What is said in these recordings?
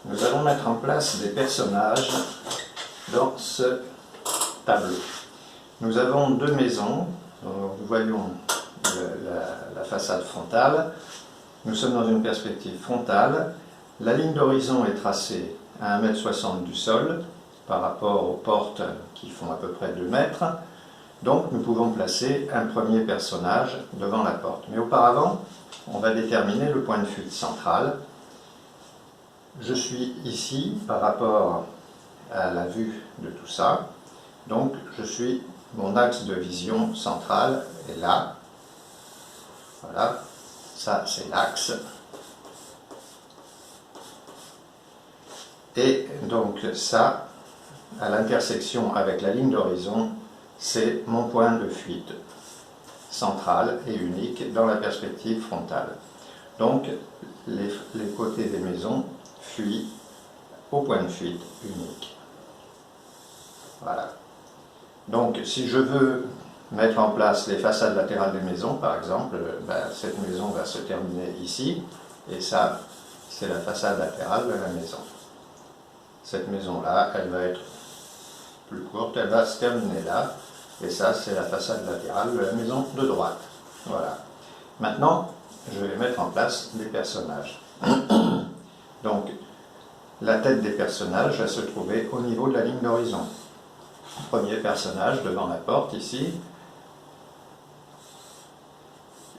nous allons mettre en place des personnages dans ce tableau. Nous avons deux maisons, nous voyons la façade frontale, nous sommes dans une perspective frontale, la ligne d'horizon est tracée à 1,60 m du sol par rapport aux portes qui font à peu près 2 mètres, donc nous pouvons placer un premier personnage devant la porte. Mais auparavant, on va déterminer le point de fuite central. Je suis ici par rapport à la vue de tout ça, donc mon axe de vision central est là. Voilà, ça c'est l'axe. Et donc ça, à l'intersection avec la ligne d'horizon, c'est mon point de fuite central et unique dans la perspective frontale. Donc les côtés des maisons fuient au point de fuite unique. Voilà. Donc si je veux mettre en place les façades latérales des maisons, par exemple, cette maison va se terminer ici, et ça, c'est la façade latérale de la maison. Cette maison-là, elle va être plus courte, elle va se terminer là, et ça, c'est la façade latérale de la maison de droite. Voilà. Maintenant, je vais mettre en place des personnages. Donc, la tête des personnages va se trouver au niveau de la ligne d'horizon. Premier personnage devant la porte, ici.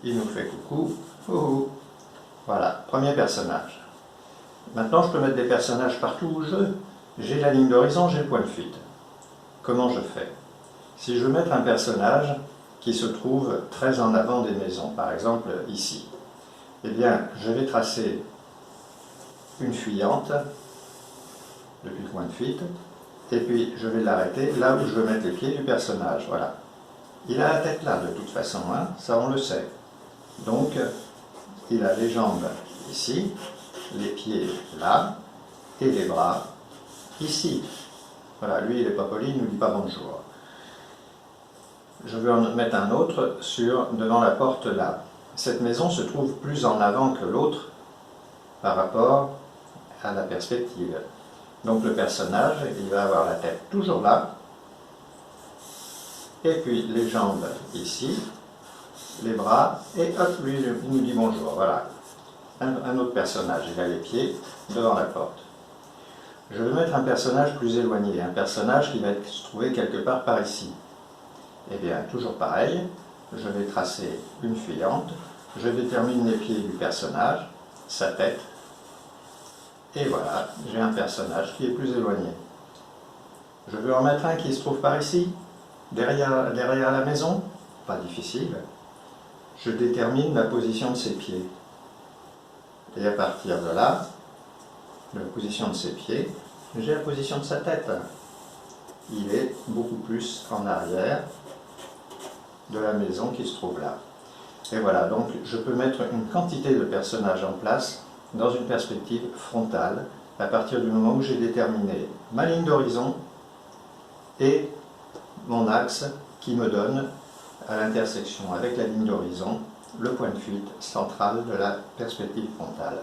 Il nous fait coucou. Ouhou. Voilà, premier personnage. Maintenant, je peux mettre des personnages partout où je veux. J'ai la ligne d'horizon, j'ai le point de fuite. Comment je fais? Si je veux mettre un personnage qui se trouve très en avant des maisons, par exemple ici, eh bien, je vais tracer une fuyante depuis le point de fuite, et puis je vais l'arrêter là où je veux mettre les pieds du personnage. Voilà. Il a la tête là, de toute façon, hein, ça on le sait. Donc, il a les jambes ici, les pieds là, et les bras ici. Voilà, lui il n'est pas poli, il ne nous dit pas bonjour. Je vais en mettre un autre devant la porte là. Cette maison se trouve plus en avant que l'autre par rapport à la perspective. Donc le personnage, il va avoir la tête toujours là, et puis les jambes ici, les bras, et hop, lui il nous dit bonjour. Voilà. Un autre personnage, il a les pieds devant la porte. Je vais mettre un personnage plus éloigné, un personnage qui va se trouver quelque part par ici. Eh bien, toujours pareil, je vais tracer une fuyante, je détermine les pieds du personnage, sa tête, et voilà, j'ai un personnage qui est plus éloigné. Je veux en mettre un qui se trouve par ici, derrière la maison, pas difficile. Je détermine la position de ses pieds. Et à partir de là, de la position de ses pieds, j'ai la position de sa tête. Il est beaucoup plus en arrière de la maison qui se trouve là. Et voilà, donc je peux mettre une quantité de personnages en place dans une perspective frontale à partir du moment où j'ai déterminé ma ligne d'horizon et mon axe qui me donne à l'intersection avec la ligne d'horizon le point de fuite central de la perspective frontale.